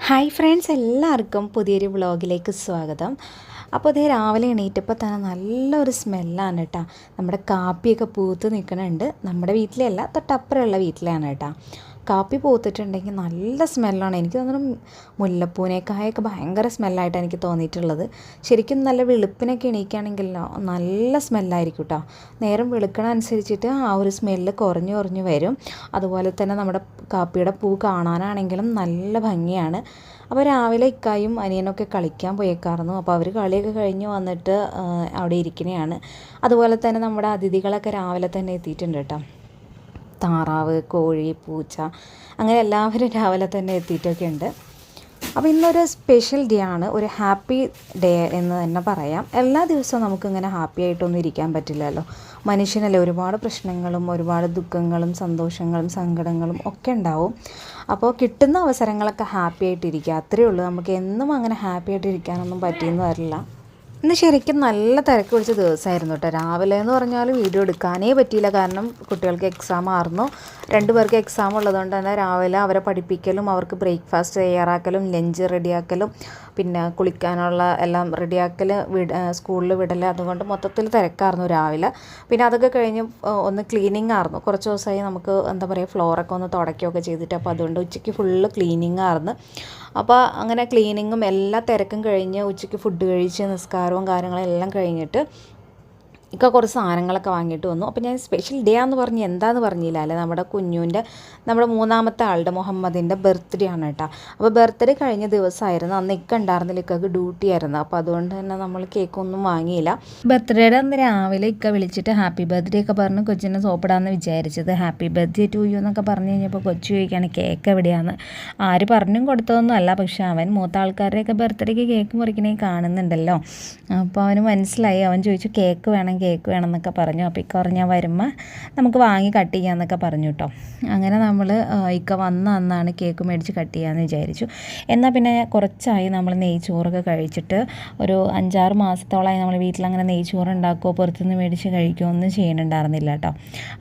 Hi friends, എല്ലാവർക്കും പുതിയൊരു വ്ളോഗിലേക്ക് സ്വാഗതം. അപ്പോൾ അതേ രാവിലെ എണീറ്റപ്പോൾ തന്നെ നല്ലൊരു സ്മെല്ലാണ് കേട്ടോ. നമ്മുടെ കാപ്പിയൊക്കെ പൂത്ത് നിൽക്കുന്നുണ്ട്. നമ്മുടെ വീട്ടിലല്ല, തൊട്ടപ്പുറമുള്ള വീട്ടിലാണ് കേട്ടോ. കാപ്പി പൂത്തിട്ടുണ്ടെങ്കിൽ നല്ല സ്മെല്ലാണ്. എനിക്ക് തോന്നുന്നു മുല്ലപ്പൂവിനേക്കായൊക്കെ ഭയങ്കര സ്മെല്ലായിട്ടാണ് എനിക്ക് തോന്നിയിട്ടുള്ളത്. ശരിക്കും നല്ല വെളുപ്പിനൊക്കെ എണീക്കുകയാണെങ്കിലോ നല്ല സ്മെല്ലായിരിക്കും കേട്ടോ. നേരം വെളുക്കണ അനുസരിച്ചിട്ട് ആ ഒരു സ്മെല്ല് കുറഞ്ഞു കുറഞ്ഞു വരും. അതുപോലെ തന്നെ നമ്മുടെ കാപ്പിയുടെ പൂ കാണാനാണെങ്കിലും നല്ല ഭംഗിയാണ്. അപ്പോൾ രാവിലെ ഇക്കായും അനിയനൊക്കെ കളിക്കാൻ പോയേക്കായിരുന്നു. അപ്പോൾ അവർ കളിയൊക്കെ കഴിഞ്ഞ് വന്നിട്ട് അവിടെ ഇരിക്കുന്നതാണ്. അതുപോലെ തന്നെ നമ്മുടെ അതിഥികളൊക്കെ രാവിലെ തന്നെ എത്തിയിട്ടുണ്ട് കേട്ടോ. താറാവ്, കോഴി, പൂച്ച, അങ്ങനെ എല്ലാവരും രാവിലെ തന്നെ എത്തിയിട്ടൊക്കെ ഉണ്ട്. അപ്പോൾ ഇന്നൊരു സ്പെഷ്യൽ ഡേ ആണ്, ഒരു ഹാപ്പി ഡേ എന്ന് തന്നെ പറയാം. എല്ലാ ദിവസവും നമുക്കിങ്ങനെ ഹാപ്പി ആയിട്ടൊന്നും ഇരിക്കാൻ പറ്റില്ലല്ലോ. മനുഷ്യനല്ലേ, ഒരുപാട് പ്രശ്നങ്ങളും ഒരുപാട് ദുഃഖങ്ങളും സന്തോഷങ്ങളും സങ്കടങ്ങളും ഒക്കെ ഉണ്ടാവും. അപ്പോൾ കിട്ടുന്ന അവസരങ്ങളൊക്കെ ഹാപ്പി ആയിട്ടിരിക്കുക, അത്രയേ ഉള്ളൂ. നമുക്ക് എന്നും അങ്ങനെ ഹാപ്പി ആയിട്ടിരിക്കാനൊന്നും പറ്റിയെന്ന് വരില്ല. ഇന്ന് ശരിക്കും നല്ല തിരക്ക് പിടിച്ച ദിവസമായിരുന്നു കേട്ടോ. രാവിലെ എന്ന് പറഞ്ഞാൽ വീഡിയോ എടുക്കാനേ പറ്റിയില്ല, കാരണം കുട്ടികൾക്ക് എക്സാം ആയിരുന്നു. 2 പേർക്ക് എക്സാം ഉള്ളതുകൊണ്ട് തന്നെ രാവിലെ അവരെ പഠിപ്പിക്കലും അവർക്ക് ബ്രേക്ക്ഫാസ്റ്റ് തയ്യാറാക്കലും ലഞ്ച് റെഡിയാക്കലും പിന്നെ കുളിക്കാനുള്ള എല്ലാം റെഡിയാക്കൽ, സ്കൂളിൽ വിടൽ, അതുകൊണ്ട് മൊത്തത്തിൽ തിരക്കായിരുന്നു രാവിലെ. പിന്നെ അതൊക്കെ കഴിഞ്ഞ് ഒന്ന് ക്ലീനിങ് ആയിരുന്നു. കുറച്ച് ദിവസമായി നമുക്ക് എന്താ പറയുക, ഫ്ലോറൊക്കെ ഒന്ന് തുടയ്ക്കുകയൊക്കെ ചെയ്തിട്ട്, അപ്പോൾ അതുകൊണ്ട് ഉച്ചയ്ക്ക് ഫുള്ള് ക്ലീനിങ് ആയിരുന്നു. അപ്പോൾ അങ്ങനെ ക്ലീനിങ്ങും എല്ലാ തിരക്കും കഴിഞ്ഞ് ഉച്ചയ്ക്ക് ഫുഡ് കഴിച്ച് നിസ്കാരവും കാര്യങ്ങളെല്ലാം കഴിഞ്ഞിട്ട് ഇക്ക കുറച്ച് സാധനങ്ങളൊക്കെ വാങ്ങിയിട്ട് വന്നു. അപ്പോൾ ഞാൻ സ്പെഷ്യൽ ഡേ എന്ന് പറഞ്ഞ് എന്താണെന്ന് പറഞ്ഞില്ല അല്ലേ, നമ്മുടെ കുഞ്ഞുവിൻ്റെ, നമ്മുടെ 3ാമത്തെ ആളുടെ മുഹമ്മദിൻ്റെ ബർത്ത്ഡേ ആണ് കേട്ടോ. അപ്പോൾ ബർത്ത്ഡേ കഴിഞ്ഞ ദിവസമായിരുന്നു. അന്ന് ഇക്ക ഉണ്ടായിരുന്നില്ല, ഇക്കക്ക് ഡ്യൂട്ടി ആയിരുന്നു. അപ്പോൾ അതുകൊണ്ട് തന്നെ നമ്മൾ കേക്കൊന്നും വാങ്ങിയില്ല. ബർത്ത്ഡേയുടെ അന്ന് രാവിലെ ഇക്ക വിളിച്ചിട്ട് ഹാപ്പി ബർത്ത്ഡേ ഒക്കെ പറഞ്ഞ് കൊച്ചിനെ സോപ്പിടാമെന്ന് വിചാരിച്ചത്. ഹാപ്പി ബർത്ത്ഡേ ടു യു എന്നൊക്കെ പറഞ്ഞു കഴിഞ്ഞപ്പോൾ കൊച്ചു ചോദിക്കുകയാണ് കേക്ക് എവിടെയാണ്. ആര് പറഞ്ഞും കൊടുത്തതൊന്നും അല്ല, പക്ഷെ അവൻ മൂത്ത ആൾക്കാരുടെയൊക്കെ ബർത്ത്ഡേക്ക് കേക്ക് മുറിക്കണേ കാണുന്നുണ്ടല്ലോ. അപ്പോൾ അവന് മനസ്സിലായി. അവൻ ചോദിച്ചു കേക്ക് വേണം എന്നൊക്കെ പറഞ്ഞു. അപ്പോൾ ഇക്ക പറഞ്ഞാൽ വരുമ്പോൾ നമുക്ക് വാങ്ങി കട്ട് ചെയ്യാമെന്നൊക്കെ പറഞ്ഞു കേട്ടോ. അങ്ങനെ നമ്മൾ ഇക്ക വന്ന അന്നാണ് കേക്ക് മേടിച്ച് കട്ട് ചെയ്യാമെന്ന് വിചാരിച്ചു. എന്നാൽ പിന്നെ കുറച്ചായി നമ്മൾ നെയ്ച്ചോറൊക്കെ കഴിച്ചിട്ട്, ഒരു 5-6 മാസത്തോളമായി നമ്മൾ വീട്ടിലങ്ങനെ നെയ്ച്ചോറ് ഉണ്ടാക്കുമോ പുറത്തുനിന്ന് മേടിച്ച് കഴിക്കുമോ ഒന്നും ചെയ്യണുണ്ടായിരുന്നില്ല കേട്ടോ.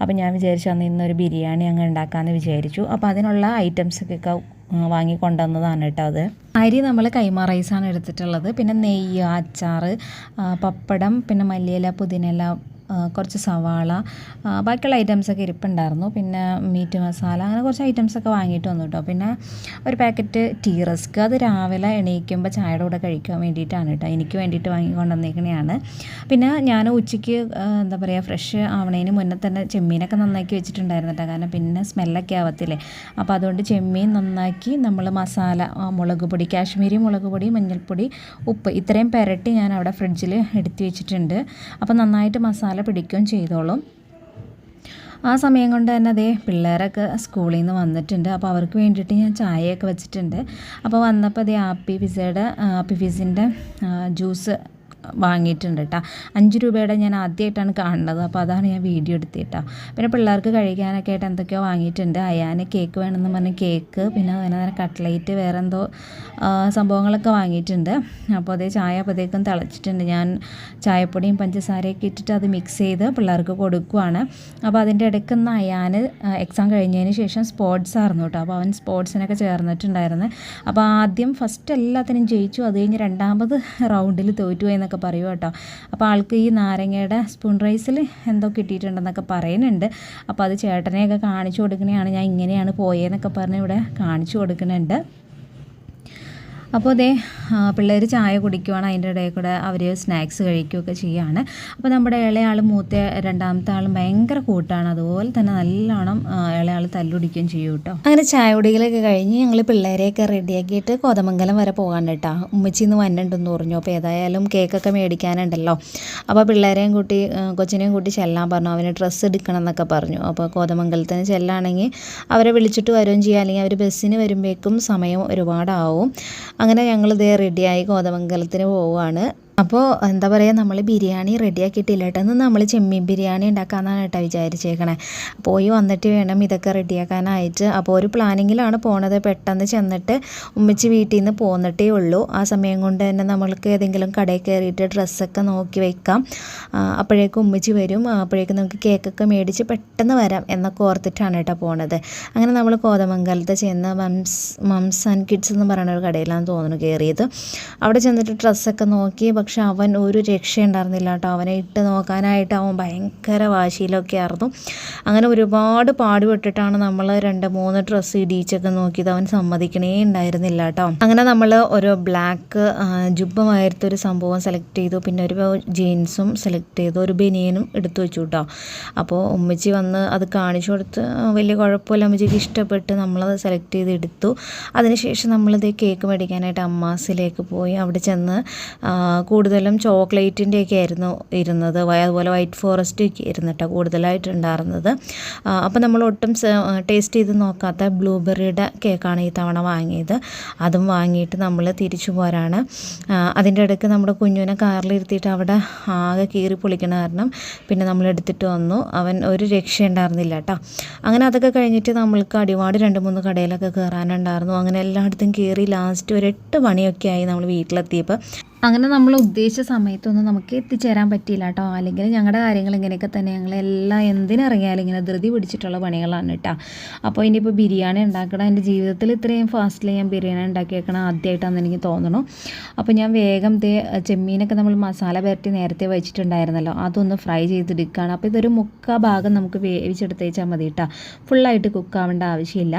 അപ്പോൾ ഞാൻ വിചാരിച്ചു അന്ന് ഇന്നൊരു ബിരിയാണി അങ്ങ് ഉണ്ടാക്കാമെന്ന് വിചാരിച്ചു. അപ്പോൾ അതിനുള്ള ഐറ്റംസൊക്കെ വാങ്ങിക്കൊണ്ടുവന്നതാണ് കേട്ടോ. അത് അരി നമ്മൾ കൈമ റൈസാണ് എടുത്തിട്ടുള്ളത്. പിന്നെ നെയ്യ്, അച്ചാർ, പപ്പടം, പിന്നെ മല്ലിയില, പുതിനയില, കുറച്ച് സവാള, ബാക്കിയുള്ള ഐറ്റംസൊക്കെ ഇരിപ്പുണ്ടായിരുന്നു. പിന്നെ മീറ്റ് മസാല, അങ്ങനെ കുറച്ച് ഐറ്റംസൊക്കെ വാങ്ങിയിട്ട് വന്നു കേട്ടോ. പിന്നെ ഒരു പാക്കറ്റ് ടീ റസ്ക്, അത് രാവിലെ എണീക്കുമ്പോൾ ചായയുടെ കൂടെ കഴിക്കാൻ വേണ്ടിയിട്ടാണ് കേട്ടോ. എനിക്ക് വേണ്ടിയിട്ട് വാങ്ങിക്കൊണ്ടുവന്നേക്കണെയാണ്. പിന്നെ ഞാൻ ഉച്ചയ്ക്ക് എന്താ പറയുക, ഫ്രഷ് ആവണേന് മുന്നേ തന്നെ ചെമ്മീനൊക്കെ നന്നാക്കി വെച്ചിട്ടുണ്ടായിരുന്നു കേട്ടോ. കാരണം പിന്നെ സ്മെല്ലൊക്കെ ആവത്തില്ലേ. അപ്പോൾ അതുകൊണ്ട് ചെമ്മീൻ നന്നാക്കി നമ്മൾ മസാല, മുളക് പൊടി, കാശ്മീരി മുളക് പൊടി, മഞ്ഞൾപ്പൊടി, ഉപ്പ് ഇത്രയും പുരട്ടി ഞാൻ അവിടെ ഫ്രിഡ്ജിൽ എടുത്ത് വെച്ചിട്ടുണ്ട്. അപ്പോൾ നന്നായിട്ട് മസാല പിടിക്കുകയും ചെയ്തോളും. ആ സമയം കൊണ്ട് തന്നെ അതേ പിള്ളേരൊക്കെ സ്കൂളിൽ നിന്ന് വന്നിട്ടുണ്ട്. അപ്പോൾ അവർക്ക് വേണ്ടിയിട്ട് ഞാൻ ചായയൊക്കെ വെച്ചിട്ടുണ്ട്. അപ്പോൾ വന്നപ്പോൾ അതേ ആപ്പി ഫിസിൻ്റെ ജ്യൂസ് വാങ്ങിയിട്ടുണ്ട് കേട്ടോ. 5 രൂപയുടെ ഞാൻ ആദ്യമായിട്ടാണ് കാണുന്നത്. അപ്പോൾ അതാണ് ഞാൻ വീഡിയോ എടുത്തിട്ടോ. പിന്നെ പിള്ളേർക്ക് കഴിക്കാനൊക്കെ ആയിട്ട് എന്തൊക്കെയോ വാങ്ങിയിട്ടുണ്ട്. അയാന് കേക്ക് വേണമെന്ന് പറഞ്ഞ് കേക്ക്, പിന്നെ അതുപോലെ കട്ട്ലേറ്റ്, വേറെ എന്തോ സംഭവങ്ങളൊക്കെ വാങ്ങിയിട്ടുണ്ട്. അപ്പോൾ അതേ ചായ അപ്പോഴത്തേക്കും തിളച്ചിട്ടുണ്ട്. ഞാൻ ചായപ്പൊടിയും പഞ്ചസാരയൊക്കെ ഇട്ടിട്ട് അത് മിക്സ് ചെയ്ത് പിള്ളേർക്ക് കൊടുക്കുവാണ്. അപ്പോൾ അതിൻ്റെ ഇടയ്ക്കൊന്ന് അയാന് എക്സാം കഴിഞ്ഞതിന് ശേഷം സ്പോർട്സ് ആയിരുന്നു കേട്ടോ. അപ്പോൾ അവൻ സ്പോർട്സിനൊക്കെ ചേർന്നിട്ടുണ്ടായിരുന്നു. അപ്പോൾ ആദ്യം ഫസ്റ്റ് എല്ലാത്തിനും ജയിച്ചു, അത് കഴിഞ്ഞ് 2ാമത് റൗണ്ടിൽ തോറ്റു എന്നൊക്കെ പറയൂ കേട്ടോ. അപ്പോൾ ആൾക്ക് ഈ നാരങ്ങയുടെ സ്പൂൺ റൈസിൽ എന്തോ കിട്ടിയിട്ടുണ്ടെന്നൊക്കെ പറയുന്നുണ്ട്. അപ്പോൾ അത് ചേട്ടനെയൊക്കെ കാണിച്ചു കൊടുക്കണതാണ്. ഞാൻ ഇങ്ങനെയാണ് പോയതെന്നൊക്കെ പറഞ്ഞ് ഇവിടെ കാണിച്ചു കൊടുക്കുന്നുണ്ട്. അപ്പോൾ അതേ പിള്ളേർ ചായ കുടിക്കുവാണ്, അതിൻ്റെ ഇടയിൽ കൂടെ അവർ സ്നാക്സ് കഴിക്കുകയൊക്കെ ചെയ്യുകയാണ്. അപ്പോൾ നമ്മുടെ ഇളയാൾ 2ാമത്തെ ആളും ഭയങ്കര കൂട്ടാണ്. അതുപോലെ തന്നെ നല്ലോണം ഇളയാൾ തല്ലുടിക്കുകയും ചെയ്യും കേട്ടോ. അങ്ങനെ ചായ കുടികളൊക്കെ കഴിഞ്ഞ് ഞങ്ങൾ പിള്ളേരെയൊക്കെ റെഡിയാക്കിയിട്ട് കോതമംഗലം വരെ പോകാൻ കേട്ടോ. ഉമ്മച്ചിന്ന് വന്നിട്ടുണ്ടെന്ന് പറഞ്ഞു. അപ്പോൾ ഏതായാലും കേക്കൊക്കെ മേടിക്കാനുണ്ടല്ലോ. അപ്പോൾ പിള്ളേരെയും കൂട്ടി കൊച്ചിനെയും കൂട്ടി ചെല്ലാൻ പറഞ്ഞു. അവന് ഡ്രസ്സ് എടുക്കണം എന്നൊക്കെ പറഞ്ഞു. അപ്പോൾ കോതമംഗലത്തിന് ചെല്ലാണെങ്കിൽ അവരെ വിളിച്ചിട്ട് വരികയും ചെയ്യുക, അല്ലെങ്കിൽ അവർ ബസ്സിന് വരുമ്പോഴേക്കും സമയം ഒരുപാടാവും. അങ്ങനെ ഞങ്ങളിതേ റെഡിയായി കോതമംഗലത്തിന് പോവുകയാണ്. അപ്പോൾ എന്താ പറയുക, നമ്മൾ ബിരിയാണി റെഡിയാക്കിയിട്ടില്ല കേട്ടോ. ഇന്ന് നമ്മൾ ചെമ്മീൻ ബിരിയാണി ഉണ്ടാക്കാമെന്നാണ് കേട്ടോ വിചാരിച്ചേക്കണേ. പോയി വന്നിട്ട് വേണം ഇതൊക്കെ റെഡിയാക്കാനായിട്ട്. അപ്പോൾ ഒരു പ്ലാനിങ്ങിലാണ് പോണത്. പെട്ടെന്ന് ചെന്നിട്ട് ഉമ്മച്ചി വീട്ടിൽ നിന്ന് പോന്നിട്ടേ ഉള്ളൂ. ആ സമയം കൊണ്ട് തന്നെ നമ്മൾക്ക് ഏതെങ്കിലും കടയിൽ കയറിയിട്ട് ഡ്രസ്സൊക്കെ നോക്കി വെക്കാം. അപ്പോഴേക്കും ഉമ്മച്ചി വരും. അപ്പോഴേക്കും നമുക്ക് കേക്കൊക്കെ മേടിച്ച് പെട്ടെന്ന് വരാം എന്നൊക്കെ ഓർത്തിട്ടാണ് കേട്ടോ പോണത്. അങ്ങനെ നമ്മൾ കോതമംഗലത്ത് ചെന്ന് മംസ് ആൻഡ് കിഡ്സ് എന്ന് പറയുന്ന ഒരു കടയിലാണ് തോന്നുന്നു കയറിയത്. അവിടെ ചെന്നിട്ട് ഡ്രസ്സൊക്കെ നോക്കി. പക്ഷെ അവൻ ഒരു രക്ഷയുണ്ടായിരുന്നില്ല കേട്ടോ. അവനെ ഇട്ട് നോക്കാനായിട്ട് അവൻ ഭയങ്കര വാശിയിലൊക്കെ ആയിരുന്നു. അങ്ങനെ ഒരുപാട് പാടുപെട്ടിട്ടാണ് നമ്മൾ 2-3 ഡ്രസ്സ് ഇടിച്ചൊക്കെ നോക്കിയത്. അവൻ സമ്മതിക്കണേ ഉണ്ടായിരുന്നില്ല കേട്ടോ. അങ്ങനെ നമ്മൾ ഒരു ബ്ലാക്ക് ജുബ്ബമായിരത്തൊരു സംഭവം സെലക്ട് ചെയ്തു. പിന്നെ ഒരു ജീൻസും സെലക്ട് ചെയ്തു. ഒരു ബനിയനും എടുത്തു വെച്ചു കേട്ടോ. അപ്പോൾ ഉമ്മച്ചി വന്ന് അത് കാണിച്ചു കൊടുത്ത് വലിയ കുഴപ്പമില്ല, ഉമ്മച്ചിക്ക് ഇഷ്ടപ്പെട്ട് നമ്മളത് സെലക്ട് ചെയ്ത് എടുത്തു. അതിനുശേഷം നമ്മളിത് കേക്ക് മേടിക്കാനായിട്ട് അമ്മാസിലേക്ക് പോയി. അവിടെ ചെന്ന് കൂടുതലും ചോക്ലേറ്റിൻ്റെയൊക്കെ ആയിരുന്നു ഇരുന്നത്. അതുപോലെ വൈറ്റ് ഫോറസ്റ്റ് ഒക്കെ ആയിരുന്നു കേട്ടോ കൂടുതലായിട്ടുണ്ടായിരുന്നത്. അപ്പോൾ നമ്മൾ ഒട്ടും ടേസ്റ്റ് ചെയ്ത് നോക്കാത്ത ബ്ലൂബെറിയുടെ കേക്കാണ് ഈ തവണ വാങ്ങിയത്. അതും വാങ്ങിയിട്ട് നമ്മൾ തിരിച്ചു പോരാണ്. അതിൻ്റെ ഇടയ്ക്ക് നമ്മുടെ കുഞ്ഞുവിനെ കാറിലിരുത്തിയിട്ട് അവിടെ ആകെ കീറി പൊളിക്കണ കാരണം പിന്നെ നമ്മൾ എടുത്തിട്ട് വന്നു. അവൻ ഒരു രക്ഷയുണ്ടായിരുന്നില്ല കേട്ടോ. അങ്ങനെ അതൊക്കെ കഴിഞ്ഞിട്ട് നമ്മൾക്ക് അടിപാട് 2-3 കടയിലൊക്കെ കയറാനുണ്ടായിരുന്നു. അങ്ങനെ എല്ലായിടത്തും കയറി ലാസ്റ്റ് ഒരു 8 മണിയൊക്കെ ആയി നമ്മൾ വീട്ടിലെത്തിയപ്പോൾ. അങ്ങനെ നമ്മൾ ഉദ്ദേശിച്ച സമയത്തൊന്നും നമുക്ക് എത്തിച്ചേരാൻ പറ്റിയില്ല കേട്ടോ. അല്ലെങ്കിൽ ഞങ്ങളുടെ കാര്യങ്ങൾ ഇങ്ങനെയൊക്കെ തന്നെ. ഞങ്ങളെല്ലാം എന്തിനിറങ്ങിയാലും ഇങ്ങനെ ധൃതി പിടിച്ചിട്ടുള്ള പണികളാണ് കേട്ടോ. അപ്പോൾ ഇനിയിപ്പോൾ ബിരിയാണി ഉണ്ടാക്കണം. എൻ്റെ ജീവിതത്തിൽ ഇത്രയും ഫാസ്റ്റിൽ ഞാൻ ബിരിയാണി ഉണ്ടാക്കിയേക്കണം ആദ്യമായിട്ടാണെന്ന് എനിക്ക് തോന്നണു. അപ്പോൾ ഞാൻ വേഗം ചെമ്മീനൊക്കെ നമ്മൾ മസാല പുരട്ടി നേരത്തെ വെച്ചിട്ടുണ്ടായിരുന്നല്ലോ, അതൊന്ന് ഫ്രൈ ചെയ്തെടുക്കുകയാണ്. അപ്പോൾ ഇതൊരു 3/4 ഭാഗം നമുക്ക് വേവിച്ചെടുത്ത് വെച്ചാൽ മതി കേട്ടോ. ഫുള്ളായിട്ട് കുക്കാവേണ്ട ആവശ്യമില്ല.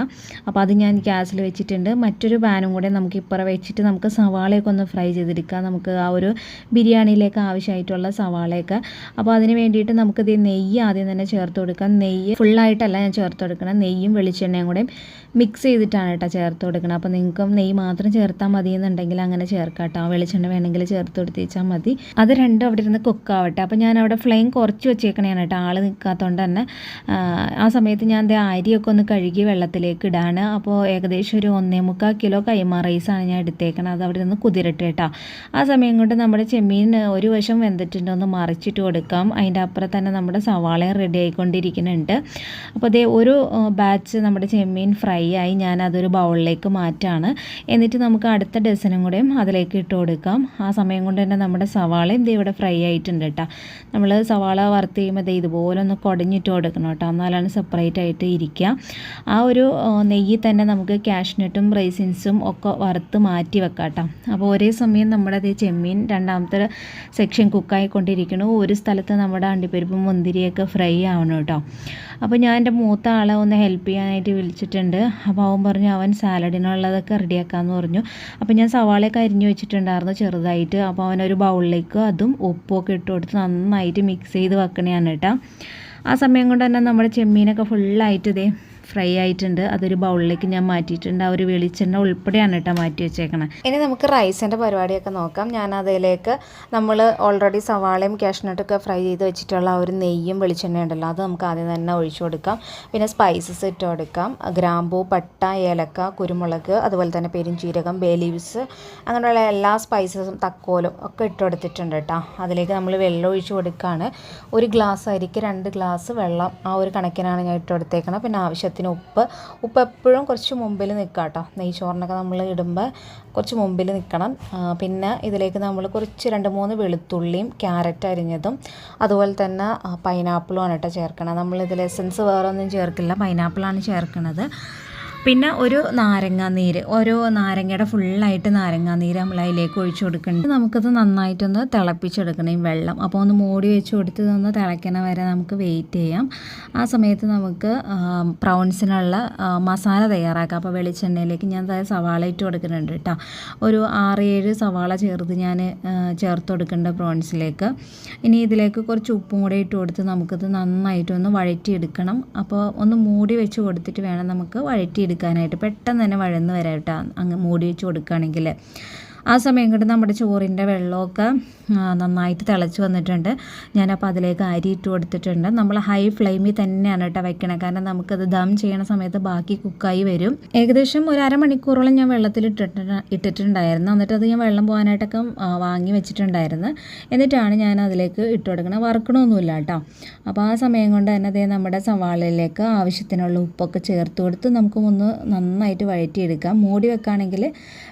അപ്പോൾ അത് ഞാൻ ഗ്യാസിൽ വെച്ചിട്ടുണ്ട്. മറ്റൊരു പാനും കൂടെ നമുക്ക് ഇപ്പുറം വെച്ചിട്ട് നമുക്ക് സവാളയൊക്കെ ഒന്ന് ഫ്രൈ ചെയ്തെടുക്കാം. നമുക്ക് ആ ഒരു ബിരിയാണിയിലേക്ക് ആവശ്യമായിട്ടുള്ള സവാളയൊക്കെ. അപ്പോൾ അതിന് വേണ്ടിയിട്ട് നമുക്കിത് നെയ്യ് ആദ്യം തന്നെ ചേർത്ത് കൊടുക്കാം. നെയ്യ് ഫുള്ളായിട്ടല്ല ഞാൻ ചേർത്ത് കൊടുക്കണം. നെയ്യും വെളിച്ചെണ്ണയും കൂടെ മിക്സ് ചെയ്തിട്ടാണ് കേട്ടോ ചേർത്ത് കൊടുക്കണം. അപ്പോൾ നിങ്ങൾക്കും നെയ്യ് മാത്രം ചേർത്താൽ മതി എന്നുണ്ടെങ്കിൽ അങ്ങനെ ചേർക്കാം കേട്ടോ. വെളിച്ചെണ്ണ വേണമെങ്കിൽ ചേർത്ത് കൊടുത്തേച്ചാൽ മതി. അത് രണ്ടും അവിടെ ഇരുന്ന് കുക്കാവട്ടെ. അപ്പോൾ ഞാൻ അവിടെ ഫ്ലെയിം കുറച്ച് വെച്ചേക്കണേയാണ് കേട്ടോ, ആൾ നിൽക്കാത്തതുകൊണ്ട് തന്നെ. ആ സമയത്ത് ഞാൻ അരിയൊക്കെ ഒന്ന് കഴുകി വെള്ളത്തിലേക്ക് ഇടാണ്. അപ്പോൾ ഏകദേശം ഒരു 1.25 കിലോ കൈമ റൈസാണ് ഞാൻ എടുത്തേക്കണം. അത് അവിടെ നിന്ന് കുതിരട്ടെ കേട്ടോ. ആ സമയം കൊണ്ട് നമ്മുടെ ചെമ്മീൻ ഒരു വശം വെന്തിട്ടുണ്ട്, ഒന്ന് മറിച്ചിട്ട് കൊടുക്കാം. അതിൻ്റെ അപ്പുറം തന്നെ നമ്മുടെ സവാള റെഡി ആയിക്കൊണ്ടിരിക്കുന്നുണ്ട്. അപ്പോൾ അതേ ഒരു ബാച്ച് നമ്മുടെ ചെമ്മീൻ ഫ്രൈ ആയി. ഞാൻ അതൊരു ബൗളിലേക്ക് മാറ്റാണ്. എന്നിട്ട് നമുക്ക് അടുത്ത ഡസനും കൂടെയും അതിലേക്ക് ഇട്ട് കൊടുക്കാം. ആ സമയം കൊണ്ട് തന്നെ നമ്മുടെ സവാളയും ഇവിടെ ഫ്രൈ ആയിട്ടുണ്ട് കേട്ടോ. നമ്മൾ സവാള വറുത്ത് ചെയ്യുമ്പോൾ ഇതുപോലെ ഒന്ന് കുടഞ്ഞിട്ട് കൊടുക്കണം കേട്ടോ, എന്നാലാണ് സെപ്പറേറ്റ് ആയിട്ട് ഇരിക്കുക. ആ ഒരു നെയ്യിൽ തന്നെ നമുക്ക് കാഷ്നട്ടും റൈസിൻസും ഒക്കെ വറുത്ത് മാറ്റി വെക്കാം കേട്ടോ. അപ്പോൾ ഒരേ സമയം നമ്മുടെ ചെമ്മീൻ രണ്ടാമത്തെ സെക്ഷൻ കുക്കായിക്കൊണ്ടിരിക്കുന്നു. ഒരു സ്ഥലത്ത് നമ്മുടെ അണ്ടിപ്പരിപ്പും മുന്തിരിയൊക്കെ ഫ്രൈ ആവണം കേട്ടോ. അപ്പോൾ ഞാൻ എൻ്റെ മൂത്ത ആളെ ഒന്ന് ഹെൽപ്പ് ചെയ്യാനായിട്ട് വിളിച്ചിട്ടുണ്ട്. അപ്പോൾ അവൻ പറഞ്ഞു അവൻ സാലഡിനുള്ളതൊക്കെ റെഡിയാക്കാമെന്ന് പറഞ്ഞു. അപ്പോൾ ഞാൻ സവാളയൊക്കെ അരിഞ്ഞു വെച്ചിട്ടുണ്ടായിരുന്നു ചെറുതായിട്ട്. അപ്പോൾ അവനൊരു ബൗളിലേക്ക് അതും ഉപ്പൊക്കെ ഇട്ട് കൊടുത്ത് നന്നായിട്ട് മിക്സ് ചെയ്ത് വെക്കണയാണ് കേട്ടോ. ആ സമയം കൊണ്ട് തന്നെ നമ്മുടെ ചെമ്മീനൊക്കെ ഫുള്ളായിട്ട് ഫ്രൈ ആയിട്ടുണ്ട്. അതൊരു ബൗളിലേക്ക് ഞാൻ മാറ്റിയിട്ടുണ്ട്. ആ ഒരു വെളിച്ചെണ്ണ ഉൾപ്പെടെയാണ് കേട്ടോ മാറ്റി വെച്ചേക്കണം. ഇനി നമുക്ക് റൈസിൻ്റെ പരിപാടിയൊക്കെ നോക്കാം. ഞാൻ അതിലേക്ക് നമ്മൾ ഓൾറെഡി സവാളയും കാഷ്നട്ടൊക്കെ ഫ്രൈ ചെയ്ത് വെച്ചിട്ടുള്ള ആ ഒരു നെയ്യും വെളിച്ചെണ്ണ ഉണ്ടല്ലോ, അത് നമുക്ക് ആദ്യം തന്നെ ഒഴിച്ചു കൊടുക്കാം. പിന്നെ സ്പൈസസ് ഇട്ട് കൊടുക്കാം. ഗ്രാമ്പൂ, പട്ട, ഏലക്ക, കുരുമുളക്, അതുപോലെ തന്നെ പെരുംജീരകം, ബേ ലീവ്സ്, അങ്ങനെയുള്ള എല്ലാ സ്പൈസസും തക്കോലും ഒക്കെ ഇട്ട് കൊടുത്തിട്ടുണ്ട് കേട്ടോ. അതിലേക്ക് നമ്മൾ വെള്ളം ഒഴിച്ചു കൊടുക്കുകയാണ്. 1 ഗ്ലാസ് അരിക്ക് 2 ഗ്ലാസ് വെള്ളം, ആ ഒരു കണക്കിനാണ് ഞാൻ ഇട്ട് കൊടുത്തേക്കണം. പിന്നെ ആവശ്യത്തിന് ഉപ്പ് എപ്പോഴും കുറച്ച് മുമ്പിൽ നിൽക്കുക കേട്ടോ. നെയ്ച്ചോറിനൊക്കെ നമ്മൾ ഇടുമ്പോൾ കുറച്ച് മുമ്പിൽ നിൽക്കണം. പിന്നെ ഇതിലേക്ക് നമ്മൾ കുറച്ച് 2-3 വെളുത്തുള്ളിയും ക്യാരറ്റ് അരിഞ്ഞതും അതുപോലെ തന്നെ പൈനാപ്പിളുമാണ് കേട്ടോ ചേർക്കണം. നമ്മളിതിൽ എസൻസ് വേറെ ഒന്നും ചേർക്കില്ല, പൈനാപ്പിളാണ് ചേർക്കുന്നത്. പിന്നെ ഒരു നാരങ്ങാനീര്, ഓരോ നാരങ്ങയുടെ ഫുള്ളായിട്ട് നാരങ്ങാനീര് നമ്മൾ അതിലേക്ക് ഒഴിച്ചു കൊടുക്കുന്നുണ്ട്. നമുക്കത് നന്നായിട്ടൊന്ന് തിളപ്പിച്ചെടുക്കണം ഈ വെള്ളം. അപ്പോൾ ഒന്ന് മൂടി വെച്ച് കൊടുത്ത് ഒന്ന് തിളയ്ക്കണ വരെ നമുക്ക് വെയിറ്റ് ചെയ്യാം. ആ സമയത്ത് നമുക്ക് പ്രൗൺസിനുള്ള മസാല തയ്യാറാക്കാം. അപ്പോൾ വെളിച്ചെണ്ണയിലേക്ക് ഞാൻ സവാള ഇട്ട് കൊടുക്കുന്നുണ്ട് കേട്ടോ. ഒരു 6-7 സവാള ഞാൻ ചേർത്ത് കൊടുക്കേണ്ട പ്രോൺസിലേക്ക്. ഇനി ഇതിലേക്ക് കുറച്ച് ഉപ്പും കൂടെ ഇട്ട് കൊടുത്ത് നമുക്കത് നന്നായിട്ടൊന്ന് വഴറ്റിയെടുക്കണം. അപ്പോൾ ഒന്ന് മൂടി വെച്ച് കൊടുത്തിട്ട് വേണം നമുക്ക് വഴറ്റിയെടുക്കാനായിട്ട്. പെട്ടെന്ന് തന്നെ വഴന്ന് വരാം കേട്ടോ, അങ്ങ് മൂടി വെച്ച് കൊടുക്കുകയാണെങ്കിൽ. ആ സമയം കൊണ്ട് നമ്മുടെ ചോറിൻ്റെ വെള്ളമൊക്കെ നന്നായിട്ട് തിളച്ച് വന്നിട്ടുണ്ട്. ഞാനപ്പോൾ അതിലേക്ക് അരി ഇട്ട് കൊടുത്തിട്ടുണ്ട്. നമ്മൾ ഹൈ ഫ്ലെയിമിൽ തന്നെയാണ് കേട്ടോ വെക്കണം, കാരണം നമുക്കത് ദം ചെയ്യണ സമയത്ത് ബാക്കി കുക്കായി വരും. ഏകദേശം ഒരു അരമണിക്കൂറോളം ഞാൻ വെള്ളത്തിൽ ഇട്ടിട്ടുണ്ടായിരുന്നു. എന്നിട്ട് അത് ഞാൻ വെള്ളം പോകാനായിട്ടൊക്കെ വാങ്ങി വെച്ചിട്ടുണ്ടായിരുന്നു. എന്നിട്ടാണ് ഞാൻ അതിലേക്ക് ഇട്ട് കൊടുക്കണം. വറുക്കണമൊന്നുമില്ല കേട്ടോ. അപ്പോൾ ആ സമയം കൊണ്ട് തന്നെ അതേ നമ്മുടെ സവാളയിലേക്ക് ആവശ്യത്തിനുള്ള ഉപ്പൊക്കെ ചേർത്ത് കൊടുത്ത് നമുക്ക് ഒന്ന് നന്നായിട്ട് വഴറ്റിയെടുക്കാം. മൂടി വെക്കുകയാണെങ്കിൽ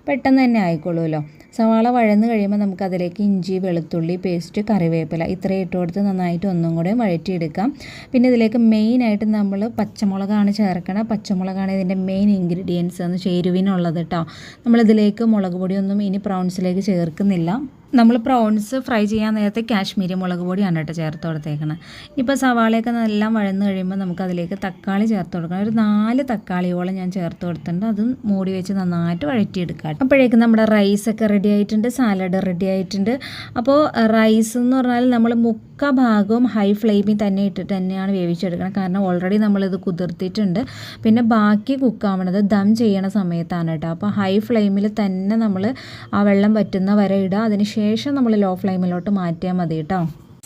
പെട്ടെന്ന് തന്നെ ആയിക്കോളുമല്ലോ. സവാള വഴന്ന് കഴിയുമ്പോൾ നമുക്കതിലേക്ക് ഇഞ്ചി, വെളുത്തുള്ളി പേസ്റ്റ്, കറിവേപ്പില ഇത്രയും ഇട്ട് കൊടുത്ത് നന്നായിട്ട് ഒന്നും കൂടെ വഴറ്റിയെടുക്കാം. പിന്നെ ഇതിലേക്ക് മെയിനായിട്ട് നമ്മൾ പച്ചമുളകാണ് ചേർക്കണം. പച്ചമുളകാണ് ഇതിൻ്റെ മെയിൻ ഇൻഗ്രീഡിയൻസ് എന്ന് ചേരുവിനുള്ളത് കേട്ടോ. നമ്മളിതിലേക്ക് മുളക് പൊടിയൊന്നും ഇനി പ്രോൺസിലേക്ക് ചേർക്കുന്നില്ല. നമ്മൾ പ്രോൺസ് ഫ്രൈ ചെയ്യാൻ നേരത്തെ കാശ്മീരി മുളക് പൊടിയാണ് കേട്ടോ ചേർത്ത് കൊടുത്തേക്കുന്നത്. ഇപ്പോൾ സവാളയൊക്കെ എല്ലാം വഴന്ന് കഴിയുമ്പോൾ നമുക്കതിലേക്ക് തക്കാളി ചേർത്ത് കൊടുക്കണം. ഒരു 4 തക്കാളിയോളം ഞാൻ ചേർത്ത് കൊടുത്തിട്ടുണ്ട്. അതും മൂടി വെച്ച് നന്നായിട്ട് വഴറ്റിയെടുക്കാം. അപ്പോഴേക്കും നമ്മുടെ റൈസൊക്കെ റെഡി ആയിട്ടുണ്ട്, സാലഡ് റെഡി ആയിട്ടുണ്ട്. അപ്പോൾ റൈസ് എന്ന് പറഞ്ഞാൽ നമ്മൾ മുക്കാൽ ഭാഗവും ഹൈ ഫ്ലെയിമിൽ തന്നെ ഇട്ടിട്ട് തന്നെയാണ് വേവിച്ചെടുക്കണം, കാരണം ഓൾറെഡി നമ്മളിത് കുതിർത്തിട്ടുണ്ട്. പിന്നെ ബാക്കി കുക്കാവണത് ദം ചെയ്യണ സമയത്താണ് കേട്ടോ. അപ്പോൾ ഹൈ ഫ്ലെയിമിൽ തന്നെ നമ്മൾ ആ വെള്ളം വറ്റുന്ന വരെ ഇടുക. അതിന് ശേഷം നമ്മൾ ലോ ഫ്ലെയിമിലോട്ട് മാറ്റിയാൽ മതി കേട്ടോ.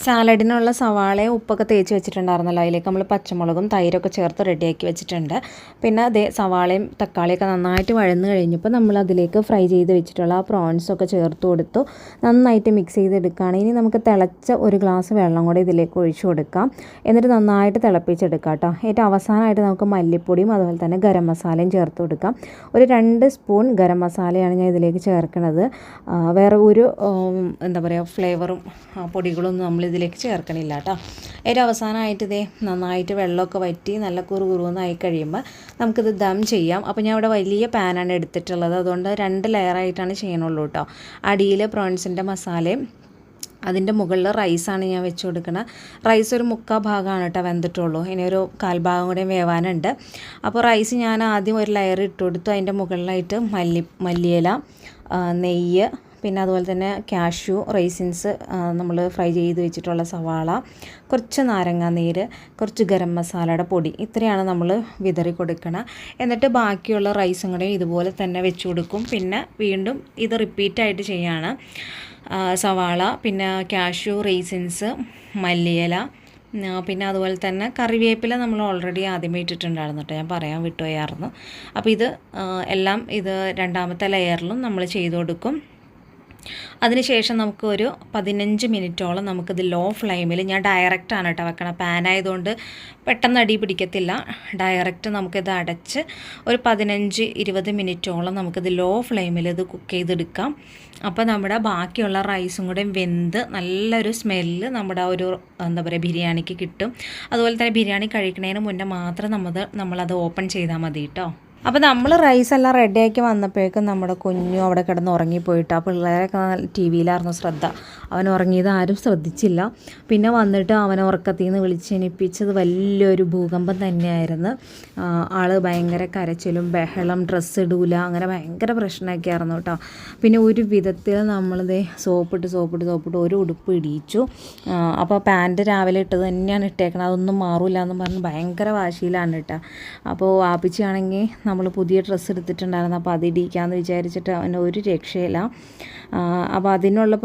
സാലഡിനുള്ള സവാളയും ഉപ്പൊക്കെ തേച്ച് വെച്ചിട്ടുണ്ടായിരുന്നല്ലോ, അതിലേക്ക് നമ്മൾ പച്ചമുളകും തൈരൊക്കെ ചേർത്ത് റെഡിയാക്കി വെച്ചിട്ടുണ്ട്. പിന്നെ അതേ സവാളയും തക്കാളിയൊക്കെ നന്നായിട്ട് വഴന്ന് കഴിഞ്ഞപ്പോൾ നമ്മൾ അതിലേക്ക് ഫ്രൈ ചെയ്ത് വെച്ചിട്ടുള്ള ആ പ്രോൺസൊക്കെ ചേർത്ത് കൊടുത്തു. നന്നായിട്ട് മിക്സ് ചെയ്തെടുക്കുകയാണ്. ഇനി നമുക്ക് തിളച്ച ഒരു ഗ്ലാസ് വെള്ളം കൂടെ ഇതിലേക്ക് ഒഴിച്ചു കൊടുക്കാം. എന്നിട്ട് നന്നായിട്ട് തിളപ്പിച്ചെടുക്കാം കേട്ടോ. ഏറ്റവും അവസാനമായിട്ട് നമുക്ക് മല്ലിപ്പൊടിയും അതുപോലെ തന്നെ ഗരം മസാലയും ചേർത്ത് കൊടുക്കാം. ഒരു 2 സ്പൂൺ ഗരം മസാലയാണ് ഞാൻ ഇതിലേക്ക് ചേർക്കുന്നത്. വേറെ ഒരു എന്താ പറയുക ഫ്ലേവറും പൊടികളൊന്നും നമ്മൾ ഇതിലേക്ക് ചേർക്കണില്ല കേട്ടോ. ഏറ്റവും അവസാനമായിട്ട് ഇതേ നന്നായിട്ട് വെള്ളമൊക്കെ വറ്റി നല്ല കുറുകുറുന്നായി കഴിയുമ്പോൾ നമുക്കിത് ദം ചെയ്യാം. അപ്പോൾ ഞാൻ ഇവിടെ വലിയ പാനാണ് എടുത്തിട്ടുള്ളത്, അതുകൊണ്ട് 2 ലെയറായിട്ടാണ് ചെയ്യണുള്ളൂ കേട്ടോ. അടിയിൽ പ്രോൺസിൻ്റെ മസാലയും അതിൻ്റെ മുകളിൽ റൈസാണ് ഞാൻ വെച്ച് കൊടുക്കുന്നത്. റൈസ് ഒരു 3/4 ഭാഗമാണ് കേട്ടോ വെന്തിട്ടുള്ളൂ. ഇനി ഒരു 1/4 ഭാഗം കൂടെ വേവാനുണ്ട്. അപ്പോൾ റൈസ് ഞാൻ ആദ്യം ഒരു ലെയർ ഇട്ട് കൊടുത്തു. അതിൻ്റെ മുകളിലായിട്ട് മല്ലിയില, നെയ്യ്, പിന്നെ അതുപോലെ തന്നെ കാഷ്യൂ, റൈസിൻസ്, നമ്മൾ ഫ്രൈ ചെയ്ത് വെച്ചിട്ടുള്ള സവാള, കുറച്ച് നാരങ്ങാനീര്, കുറച്ച് ഗരം മസാലയുടെ പൊടി, ഇത്രയാണ് നമ്മൾ വിതറി കൊടുക്കണം. എന്നിട്ട് ബാക്കിയുള്ള റൈസും കൂടെ ഇതുപോലെ തന്നെ വെച്ച് കൊടുക്കും. പിന്നെ വീണ്ടും ഇത് റിപ്പീറ്റായിട്ട് ചെയ്യാണ്. സവാള, പിന്നെ കാഷ്യൂ, റൈസിൻസ്, മല്ലിയില, പിന്നെ അതുപോലെ തന്നെ കറിവേപ്പില നമ്മൾ ഓൾറെഡി ആദ്യമേ ഇട്ടിട്ടുണ്ടായിരുന്നു കേട്ടോ, ഞാൻ പറയാൻ വിട്ടുപോയായിരുന്നു. അപ്പോൾ ഇത് എല്ലാം ഇത് രണ്ടാമത്തെ ലെയറിലും നമ്മൾ ചെയ്ത് കൊടുക്കും. അതിനുശേഷം നമുക്ക് ഒരു 15 മിനിറ്റോളം നമുക്കിത് ലോ ഫ്ലെയിമിൽ, ഞാൻ ഡയറക്റ്റാണ് കേട്ടോ വെക്കണം, പാനായതുകൊണ്ട് പെട്ടെന്ന് അടി പിടിക്കത്തില്ല. ഡയറക്റ്റ് നമുക്കിത് അടച്ച് ഒരു 15-20 മിനിറ്റോളം നമുക്കിത് ലോ ഫ്ലെയിമിൽ ഇത് കുക്ക് ചെയ്തെടുക്കാം. അപ്പോൾ നമ്മുടെ ബാക്കിയുള്ള റൈസും കൂടെ വെന്ത് നല്ലൊരു സ്മെല്ല് നമ്മുടെ ഒരു എന്താ പറയുക ബിരിയാണിക്ക് കിട്ടും. അതുപോലെ തന്നെ ബിരിയാണി കഴിക്കുന്നതിന് മുന്നേ മാത്രം നമ്മളത് ഓപ്പൺ ചെയ്താൽ മതി കേട്ടോ. അപ്പോൾ നമ്മൾ റൈസെല്ലാം റെഡിയാക്കി വന്നപ്പോഴേക്കും നമ്മുടെ കുഞ്ഞു അവിടെ കിടന്ന് ഉറങ്ങിപ്പോയിട്ട്, ആ പിള്ളേരൊക്കെ ടി വിയിലായിരുന്നു ശ്രദ്ധ. അവൻ ഉറങ്ങിയത് ആരും ശ്രദ്ധിച്ചില്ല. പിന്നെ വന്നിട്ട് അവനെ ഉറക്കത്തിൽ നിന്ന് വിളിച്ചെണിപ്പിച്ചത് വലിയൊരു ഭൂകമ്പം തന്നെയായിരുന്നു. ആൾ ഭയങ്കര കരച്ചിലും ബഹളം, ഡ്രസ്സ് ഇടൂല, അങ്ങനെ ഭയങ്കര പ്രശ്നമൊക്കെ ആയിരുന്നു കേട്ടോ. പിന്നെ ഒരു വിധത്തിൽ നമ്മളിത് സോപ്പിട്ട് ഒരു ഉടുപ്പ് ഇടിയിച്ചു. അപ്പോൾ പാൻറ്റ് രാവിലെ ഇട്ടത് തന്നെയാണ് ഇട്ടേക്കണം, അതൊന്നും മാറില്ല എന്ന് പറഞ്ഞ് ഭയങ്കര വാശിയിലാണ് കേട്ടോ. അപ്പോൾ വാപ്പിച്ചാണെങ്കിൽ നമ്മൾ പുതിയ ഡ്രസ്സ് എടുത്തിട്ടുണ്ടായിരുന്നു, അപ്പോൾ അത് ഇടിക്കാമെന്ന് വിചാരിച്ചിട്ട് അവന് ഒരു രക്ഷയില്ല. അപ്പോൾ അതിനുള്ള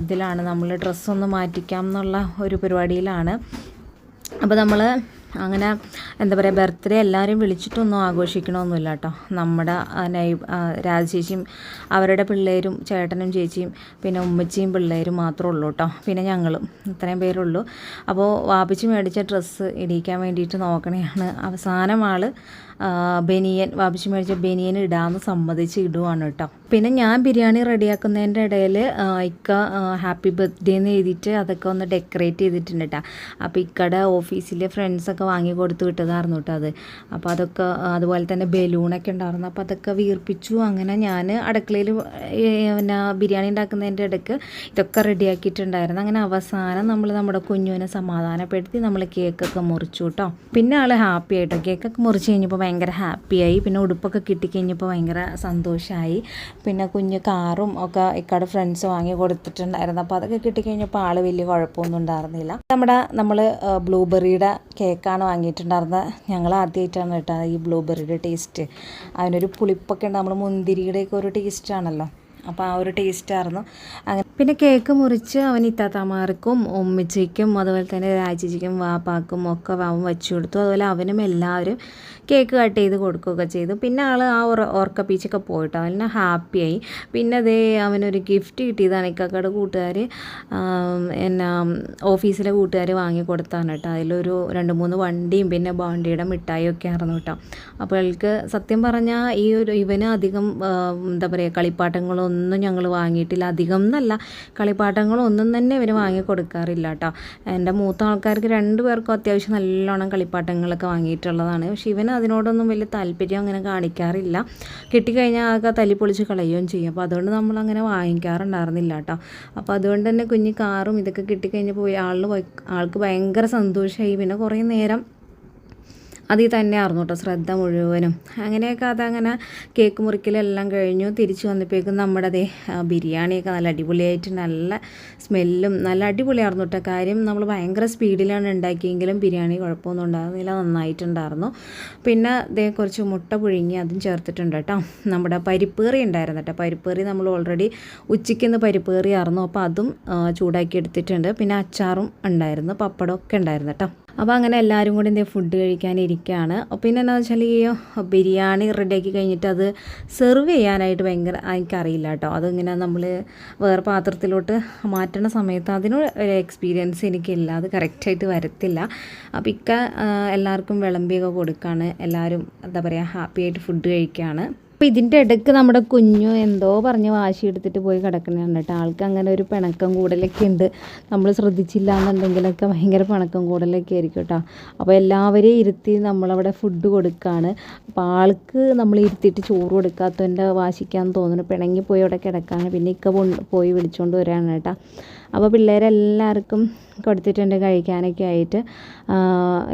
ഇതിലാണ് നമ്മൾ ഡ്രസ്സൊന്ന് മാറ്റിക്കാം എന്നുള്ള ഒരു പരിപാടിയിലാണ്. അപ്പോൾ നമ്മൾ അങ്ങനെ എന്താ പറയുക ബർത്ത്ഡേ എല്ലാവരും വിളിച്ചിട്ടൊന്നും ആഘോഷിക്കണമൊന്നുമില്ല കേട്ടോ. നമ്മുടെ രാജചേച്ചിയും അവരുടെ പിള്ളേരും ചേട്ടനും ചേച്ചിയും പിന്നെ ഉമ്മച്ചിയും പിള്ളേരും മാത്രമേ ഉള്ളൂ കേട്ടോ. പിന്നെ ഞങ്ങളും ഇത്രയും പേരുള്ളൂ. അപ്പോൾ വാപ്പിച്ച് മേടിച്ച ഡ്രസ്സ് ഇടിയിക്കാൻ വേണ്ടിയിട്ട് നോക്കണയാണ്. അവസാനം ബനിയൻ വാപ്പിച്ച് മേടിച്ച ബനിയൻ ഇടാമെന്ന് സമ്മതിച്ച് ഇടുവാണ് കേട്ടോ. പിന്നെ ഞാൻ ബിരിയാണി റെഡിയാക്കുന്നതിൻ്റെ ഇടയിൽ ഇക്ക ഹാപ്പി ബർത്ത്ഡേ എന്ന് എഴുതിയിട്ട് അതൊക്കെ ഒന്ന് ഡെക്കറേറ്റ് ചെയ്തിട്ടുണ്ട് കേട്ടോ. അപ്പോൾ ഇക്കടെ ഓഫീസിലെ ഫ്രണ്ട്സൊക്കെ വാങ്ങി കൊടുത്ത് വിട്ടതായിരുന്നു കേട്ടോ അത്. അപ്പോൾ അതൊക്കെ അതുപോലെ തന്നെ ബലൂണൊക്കെ ഉണ്ടായിരുന്നു, അപ്പോൾ അതൊക്കെ വീർപ്പിച്ചു. അങ്ങനെ ഞാൻ അടുക്കളയിൽ പിന്നെ ബിരിയാണി ഉണ്ടാക്കുന്നതിൻ്റെ ഇടയ്ക്ക് ഇതൊക്കെ റെഡിയാക്കിയിട്ടുണ്ടായിരുന്നു. അങ്ങനെ അവസാനം നമ്മൾ നമ്മുടെ കുഞ്ഞുവിനെ സമാധാനപ്പെടുത്തി നമ്മൾ കേക്കൊക്കെ മുറിച്ചു കേട്ടോ. പിന്നെ ആൾ ഹാപ്പി ആയിട്ടോ. കേക്കൊക്കെ മുറിച്ച് കഴിഞ്ഞപ്പോൾ ഭയങ്കര ഹാപ്പിയായി. പിന്നെ ഉടുപ്പൊക്കെ കിട്ടിക്കഴിഞ്ഞപ്പോൾ ഭയങ്കര സന്തോഷമായി. പിന്നെ കുഞ്ഞ് കാറും ഒക്കെ ഇക്കടെ ഫ്രണ്ട്സ് വാങ്ങി കൊടുത്തിട്ടുണ്ടായിരുന്നു. അപ്പോൾ അതൊക്കെ കിട്ടിക്കഴിഞ്ഞപ്പോൾ ആൾ വലിയ കുഴപ്പമൊന്നും ഉണ്ടായിരുന്നില്ല. നമ്മൾ ബ്ലൂബെറിയുടെ കേക്കാണ് വാങ്ങിയിട്ടുണ്ടായിരുന്നത്. ഞങ്ങൾ ആദ്യമായിട്ടാണ് കേട്ടോ ഈ ബ്ലൂബെറിയുടെ ടേസ്റ്റ്. അതിനൊരു പുളിപ്പൊക്കെ ഉണ്ട്, നമ്മൾ മുന്തിരിയുടെയൊക്കെ ഒരു ടേസ്റ്റാണല്ലോ. അപ്പോൾ ആ ഒരു ടേസ്റ്റായിരുന്നു. അങ്ങനെ പിന്നെ കേക്ക് മുറിച്ച് അവൻ ഇത്താത്തമാർക്കും ഉമ്മച്ചിക്കും അതുപോലെ തന്നെ രാജിച്ചിക്കും വാപ്പാക്കും ഒക്കെ അവൻ വെച്ചു കൊടുത്തു. അതുപോലെ അവനും എല്ലാവരും കേക്ക് കട്ട് ചെയ്ത് കൊടുക്കുകയൊക്കെ ചെയ്തു. പിന്നെ ആൾ ആ ഓർക്ക ബീച്ചൊക്കെ പോയിട്ട് അവന് ഹാപ്പിയായി. പിന്നെ അതേ അവനൊരു ഗിഫ്റ്റ് കിട്ടിയതാണ് ഇക്കാക്കയുടെ കൂട്ടുകാർ എന്നാ ഓഫീസിലെ കൂട്ടുകാർ വാങ്ങി കൊടുത്താണ് കേട്ടോ. അതിലൊരു 2-3 വണ്ടിയും പിന്നെ ബോണ്ടിയുടെ മിഠായിയൊക്കെ ആയിരുന്നു കേട്ടോ. അപ്പോൾ അവൾക്ക് സത്യം പറഞ്ഞാൽ ഇവന് അധികം എന്താ പറയുക കളിപ്പാട്ടങ്ങളൊന്നും ഞങ്ങൾ വാങ്ങിയിട്ടില്ല. അധികം എന്നല്ല, കളിപ്പാട്ടങ്ങളൊന്നും തന്നെ ഇവന് വാങ്ങി കൊടുക്കാറില്ല കേട്ടോ. എൻ്റെ മൂത്ത ആൾക്കാർക്ക് 2 പേർക്കും അത്യാവശ്യം നല്ലോണം കളിപ്പാട്ടങ്ങളൊക്കെ വാങ്ങിയിട്ടുള്ളതാണ്. പക്ഷേ ഇവന് അതിനോടൊന്നും വലിയ താല്പര്യം അങ്ങനെ കാണിക്കാറില്ല. കിട്ടിക്കഴിഞ്ഞാൽ ആകെ തല്ലിപ്പൊളിച്ച് കളയുകയും ചെയ്യും. അപ്പോൾ അതുകൊണ്ട് നമ്മളങ്ങനെ വാങ്ങിക്കാറുണ്ടായിരുന്നില്ല കേട്ടോ. അപ്പോൾ അതുകൊണ്ട് തന്നെ കുഞ്ഞ് കാറും ഇതൊക്കെ കിട്ടിക്കഴിഞ്ഞപ്പോൾ ആൾക്ക് ഭയങ്കര സന്തോഷമായി. പിന്നെ കുറേ നേരം അതിൽ തന്നെ ആയിരുന്നു കേട്ടോ ശ്രദ്ധ മുഴുവനും. അങ്ങനെയൊക്കെ അതങ്ങനെ കേക്ക് മുറിക്കലെല്ലാം കഴിഞ്ഞു. തിരിച്ചു വന്നപ്പോഴേക്കും നമ്മുടെ അതേ ബിരിയാണിയൊക്കെ നല്ല അടിപൊളിയായിട്ട് നല്ല സ്മെല്ലും നല്ല അടിപൊളിയായിരുന്നു കേട്ടോ. കാര്യം നമ്മൾ ഭയങ്കര സ്പീഡിലാണ് ഉണ്ടാക്കിയെങ്കിലും ബിരിയാണി കുഴപ്പമൊന്നും ഉണ്ടായിരുന്നില്ല, നന്നായിട്ടുണ്ടായിരുന്നു. പിന്നെ അതേ കുറച്ച് മുട്ട പുഴുങ്ങി അതും ചേർത്തിട്ടുണ്ട് കേട്ടോ. നമ്മുടെ പരിപ്പ് കറി ഉണ്ടായിരുന്നു കേട്ടോ. പരിപ്പ് കറി നമ്മൾ ഓൾറെഡി ഉച്ചയ്ക്ക് പരിപ്പ് കറി ആയിരുന്നു, അപ്പോൾ അതും ചൂടാക്കി എടുത്തിട്ടുണ്ട്. പിന്നെ അച്ചാറും ഉണ്ടായിരുന്നു, പപ്പടമൊക്കെ ഉണ്ടായിരുന്നു കേട്ടോ. അപ്പോൾ അങ്ങനെ എല്ലാവരും കൂടി ഫുഡ് കഴിക്കാനിരിക്കുകയാണ്. പിന്നെ എന്താണെന്ന് വെച്ചാൽ ഈ ബിരിയാണി റെഡിയാക്കി കഴിഞ്ഞിട്ട് അത് സെർവ് ചെയ്യാനായിട്ട് ഭയങ്കര എനിക്കറിയില്ല കേട്ടോ. അതിങ്ങനെ നമ്മൾ വേറെ പാത്രത്തിലോട്ട് മാറ്റുന്ന സമയത്ത് അതിനൊരു എക്സ്പീരിയൻസ് എനിക്കില്ല, അത് കറക്റ്റായിട്ട് വരത്തില്ല. അപ്പോൾ എല്ലാവർക്കും വിളമ്പിയൊക്കെ കൊടുക്കുകയാണ്. എല്ലാവരും എന്താ പറയുക ഹാപ്പിയായിട്ട് ഫുഡ് കഴിക്കുകയാണ്. അപ്പോൾ ഇതിൻ്റെ ഇടയ്ക്ക് നമ്മുടെ കുഞ്ഞു എന്തോ പറഞ്ഞ് വാശി എടുത്തിട്ട് പോയി കിടക്കണതാണ് കേട്ടോ. ആൾക്ക് അങ്ങനെ ഒരു പിണക്കം കൂടലൊക്കെ ഉണ്ട്. നമ്മൾ ശ്രദ്ധിച്ചില്ല എന്നുണ്ടെങ്കിലൊക്കെ ഭയങ്കര പിണക്കം കൂടലൊക്കെ ആയിരിക്കും കേട്ടോ. അപ്പോൾ എല്ലാവരെയും ഇരുത്തി നമ്മളവിടെ ഫുഡ് കൊടുക്കുകയാണ്. അപ്പോൾ ആൾക്ക് നമ്മൾ ഇരുത്തിയിട്ട് ചോറ് കൊടുക്കാത്തതിൻ്റെ വാശിക്കാന്ന് തോന്നുന്നു പിണങ്ങി പോയി അവിടെ കിടക്കാണ്. പിന്നെ പോയി വിളിച്ചുകൊണ്ട് വരികയാണ് കേട്ടോ. അപ്പോൾ പിള്ളേരെല്ലാവർക്കും കൊടുത്തിട്ടുണ്ട് കഴിക്കാനൊക്കെ ആയിട്ട്.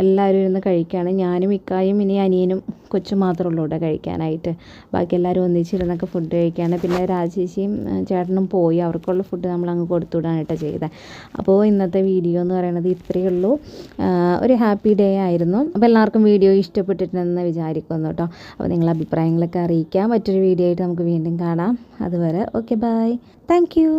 എല്ലാവരും ഇരുന്ന് കഴിക്കുകയാണ്. ഞാനും ഇക്കായും ഇനി അനിയനും കൊച്ചും മാത്രമേ ഉള്ളൂ ഇവിടെ കഴിക്കാനായിട്ട്. ബാക്കി എല്ലാവരും ഒന്നിച്ചിരുന്നൊക്കെ ഫുഡ് കഴിക്കുകയാണ്. പിന്നെ രാജേച്ചിയും ചേട്ടനും പോയി, അവർക്കുള്ള ഫുഡ് നമ്മൾ അങ്ങ് കൊടുത്തുവിടാണ് കേട്ടോ ചെയ്തത്. അപ്പോൾ ഇന്നത്തെ വീഡിയോ എന്ന് പറയുന്നത് ഇത്രയേ ഉള്ളൂ. ഒരു ഹാപ്പി ഡേ ആയിരുന്നു. അപ്പോൾ എല്ലാവർക്കും വീഡിയോ ഇഷ്ടപ്പെട്ടിട്ടുണ്ടെന്ന് വിചാരിക്കുന്നു കേട്ടോ. അപ്പോൾ നിങ്ങളുടെ അഭിപ്രായങ്ങളൊക്കെ അറിയിക്കാം. മറ്റൊരു വീഡിയോ ആയിട്ട് നമുക്ക് വീണ്ടും കാണാം. അതുവരെ ഓക്കെ, ബൈ, താങ്ക് യു.